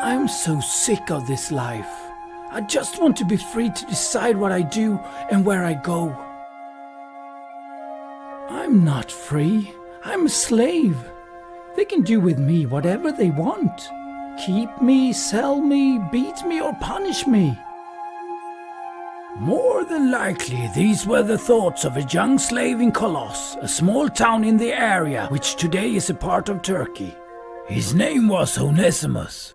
I'm so sick of this life. I just want to be free to decide what I do and where I go. I'm not free. I'm a slave. They can do with me whatever they want. Keep me, sell me, beat me, or punish me. More than likely, these were the thoughts of a young slave in Colossus, a small town in the area which today is a part of Turkey. His name was Onesimus.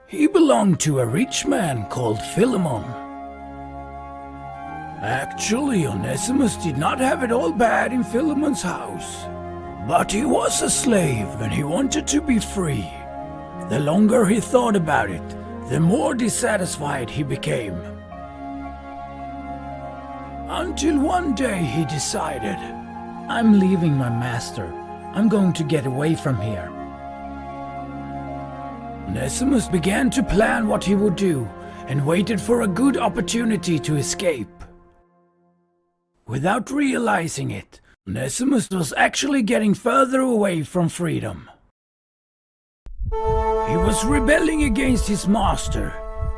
He belonged to a rich man called Philemon. Actually, Onesimus did not have it all bad in Philemon's house. But he was a slave and he wanted to be free. The longer he thought about it, the more dissatisfied he became. Until one day he decided, I'm leaving my master. I'm going to get away from here. Onesimus began to plan what he would do and waited for a good opportunity to escape. Without realizing it, Onesimus was actually getting further away from freedom. He was rebelling against his master.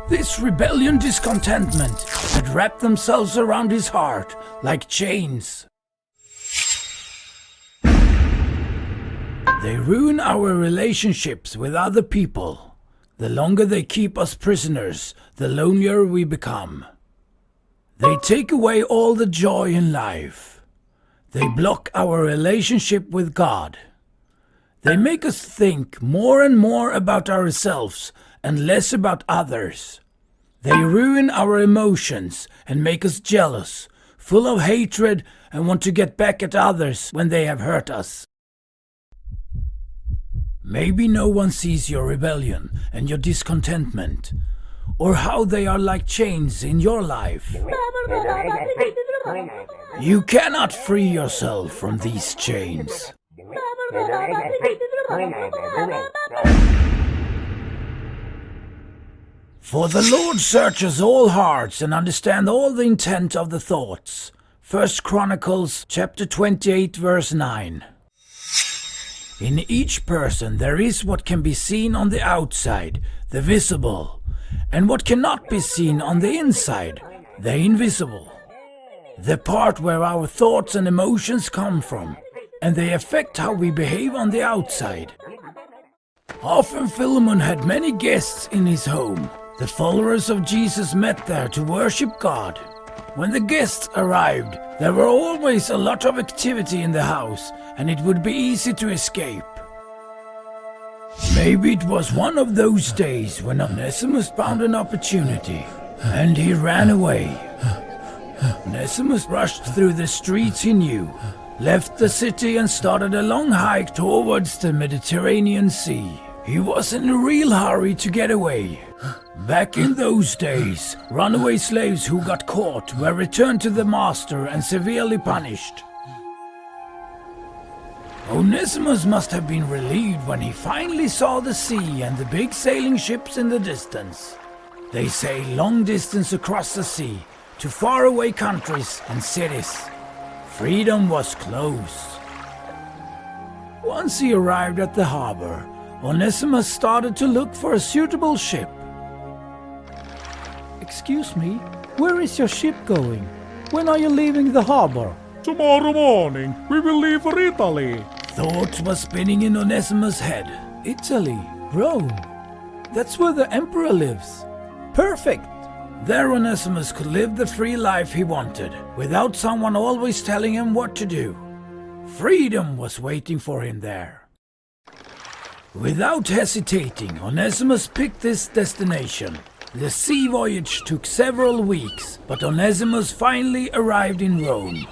This rebellion discontentment had wrapped themselves around his heart like chains. They ruin our relationships with other people. The longer they keep us prisoners, the lonelier we become. They take away all the joy in life. They block our relationship with God. They make us think more and more about ourselves and less about others. They ruin our emotions and make us jealous, full of hatred, and want to get back at others when they have hurt us. Maybe no one sees your rebellion and your discontentment, or how they are like chains in your life. You cannot free yourself from these chains. For the Lord searches all hearts and understands all the intent of the thoughts. 1 Chronicles chapter 28 verse 9. In each person there is what can be seen on the outside, the visible, and what cannot be seen on the inside, the invisible. The part where our thoughts and emotions come from, and they affect how we behave on the outside. Often Philemon had many guests in his home. The followers of Jesus met there to worship God. When the guests arrived, there were always a lot of activity in the house, and it would be easy to escape. Maybe it was one of those days when Onesimus found an opportunity, and he ran away. Onesimus rushed through the streets he knew, left the city and started a long hike towards the Mediterranean Sea. He was in a real hurry to get away. Back in those days, runaway slaves who got caught were returned to the master and severely punished. Onesimus must have been relieved when he finally saw the sea and the big sailing ships in the distance. They sail long distance across the sea to faraway countries and cities. Freedom was close. Once he arrived at the harbor, Onesimus started to look for a suitable ship. Excuse me, where is your ship going? When are you leaving the harbor? Tomorrow morning, we will leave for Italy. Thoughts were spinning in Onesimus' head. Italy, Rome. That's where the emperor lives. Perfect! There Onesimus could live the free life he wanted, without someone always telling him what to do. Freedom was waiting for him there. Without hesitating, Onesimus picked this destination. The sea voyage took several weeks, but Onesimus finally arrived in Rome.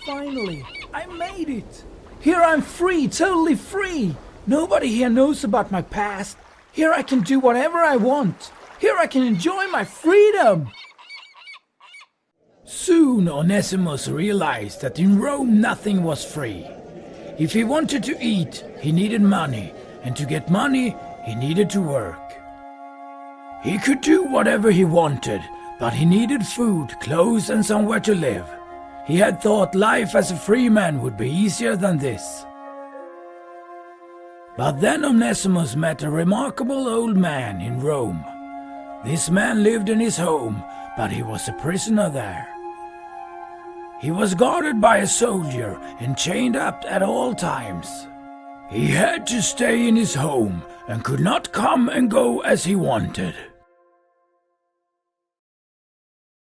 Finally, I made it! Here I'm free, totally free! Nobody here knows about my past. Here I can do whatever I want. Here I can enjoy my freedom! Soon Onesimus realized that in Rome nothing was free. If he wanted to eat, he needed money, and to get money, he needed to work. He could do whatever he wanted, but he needed food, clothes, and somewhere to live. He had thought life as a free man would be easier than this. But then Onesimus met a remarkable old man in Rome. This man lived in his home, but he was a prisoner there. He was guarded by a soldier and chained up at all times. He had to stay in his home and could not come and go as he wanted.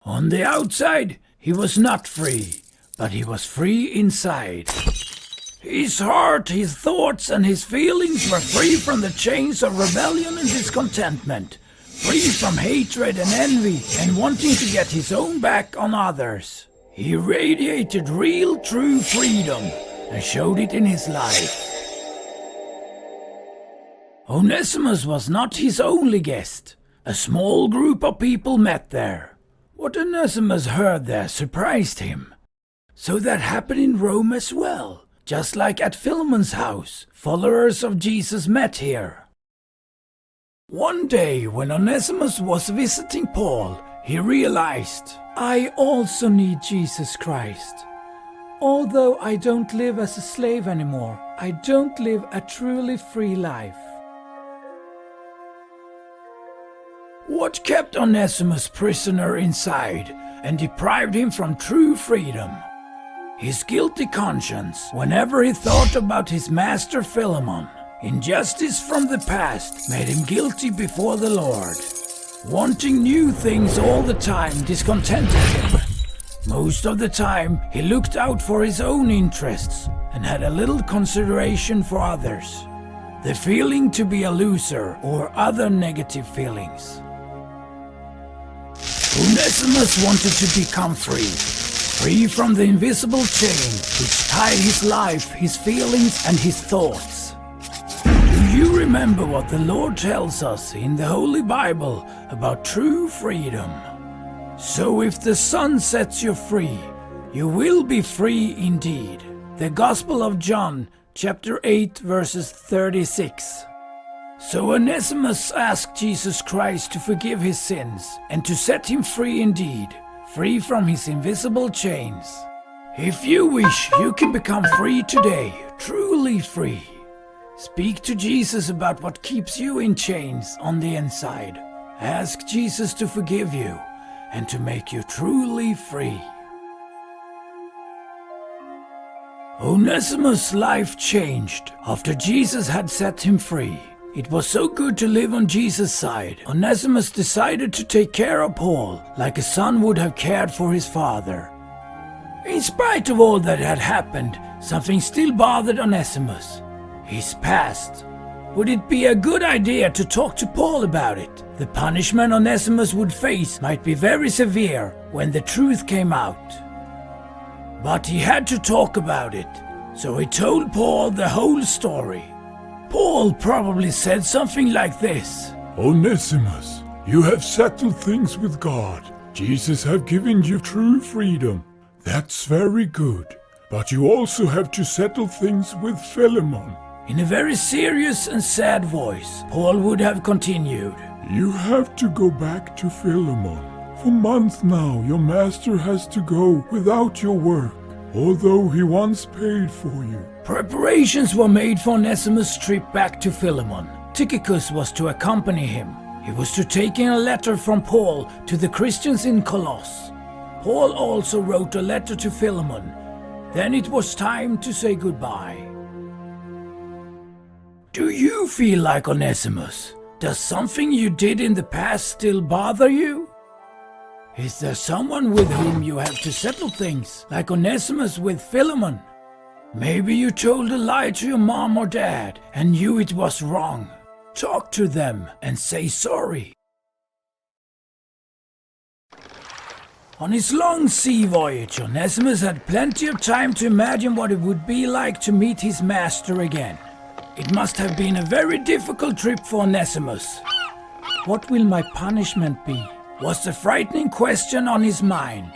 On the outside, he was not free, but he was free inside. His heart, his thoughts, and his feelings were free from the chains of rebellion and discontentment, free from hatred and envy and wanting to get his own back on others. He radiated real, true freedom and showed it in his life. Onesimus was not his only guest. A small group of people met there. What Onesimus heard there surprised him. So that happened in Rome as well. Just like at Philemon's house, followers of Jesus met here. One day, when Onesimus was visiting Paul, he realized, I also need Jesus Christ. Although I don't live as a slave anymore, I don't live a truly free life. What kept Onesimus prisoner inside and deprived him from true freedom? His guilty conscience whenever he thought about his master Philemon. Injustice from the past made him guilty before the Lord. Wanting new things all the time discontented him. Most of the time he looked out for his own interests and had a little consideration for others. The feeling to be a loser or other negative feelings. Onesimus wanted to become free from the invisible chain which tied his life, his feelings, and his thoughts. Do you remember what the Lord tells us in the Holy Bible about true freedom? So if the Son sets you free, you will be free indeed. The Gospel of John, chapter 8, verses 36. So Onesimus asked Jesus Christ to forgive his sins and to set him free indeed, free from his invisible chains. If you wish, you can become free today, truly free. Speak to Jesus about what keeps you in chains on the inside. Ask Jesus to forgive you and to make you truly free. Onesimus' life changed after Jesus had set him free. It was so good to live on Jesus' side. Onesimus decided to take care of Paul like a son would have cared for his father. In spite of all that had happened, something still bothered Onesimus. His past. Would it be a good idea to talk to Paul about it? The punishment Onesimus would face might be very severe when the truth came out. But he had to talk about it, so he told Paul the whole story. Paul probably said something like this. Onesimus, you have settled things with God. Jesus have given you true freedom. That's very good. But you also have to settle things with Philemon. In a very serious and sad voice, Paul would have continued. You have to go back to Philemon. For months now your master has to go without your work, although he once paid for you. Preparations were made for Onesimus' trip back to Philemon. Tychicus was to accompany him. He was to take in a letter from Paul to the Christians in Colossus. Paul also wrote a letter to Philemon. Then it was time to say goodbye. Do you feel like Onesimus? Does something you did in the past still bother you? Is there someone with whom you have to settle things, like Onesimus with Philemon? Maybe you told a lie to your mom or dad and knew it was wrong. Talk to them and say sorry. On his long sea voyage, Onesimus had plenty of time to imagine what it would be like to meet his master again. It must have been a very difficult trip for Onesimus. What will my punishment be? Was the frightening question on his mind.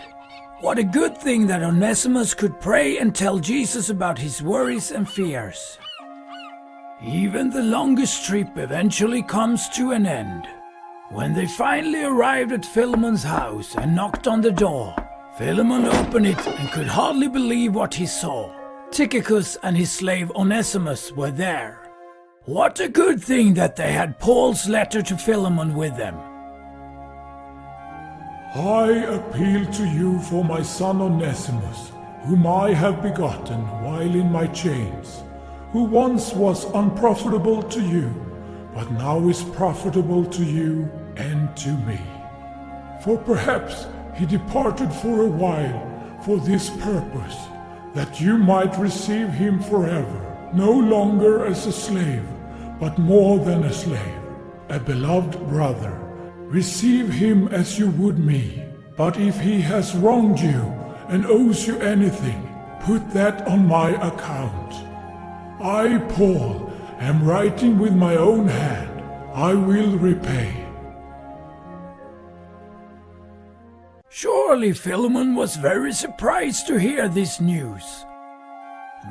What a good thing that Onesimus could pray and tell Jesus about his worries and fears. Even the longest trip eventually comes to an end. When they finally arrived at Philemon's house and knocked on the door, Philemon opened it and could hardly believe what he saw. Tychicus and his slave Onesimus were there. What a good thing that they had Paul's letter to Philemon with them. I appeal to you for my son Onesimus, whom I have begotten while in my chains, who once was unprofitable to you, but now is profitable to you and to me. For perhaps he departed for a while for this purpose, that you might receive him forever, no longer as a slave, but more than a slave, a beloved brother. Receive him as you would me. But if he has wronged you and owes you anything, put that on my account. I, Paul, am writing with my own hand. I will repay. Surely Philemon was very surprised to hear this news.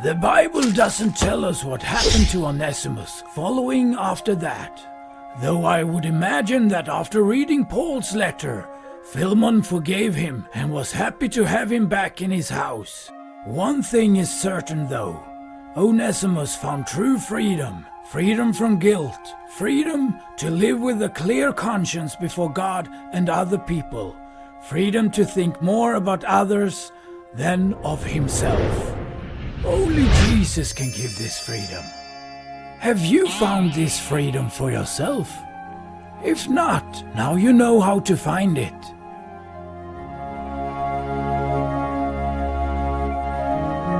The Bible doesn't tell us what happened to Onesimus following after that, though I would imagine that after reading Paul's letter, Philemon forgave him and was happy to have him back in his house. One thing is certain though, Onesimus found true freedom, freedom from guilt, freedom to live with a clear conscience before God and other people, freedom to think more about others than of himself. Only Jesus can give this freedom. Have you found this freedom for yourself? If not, now you know how to find it.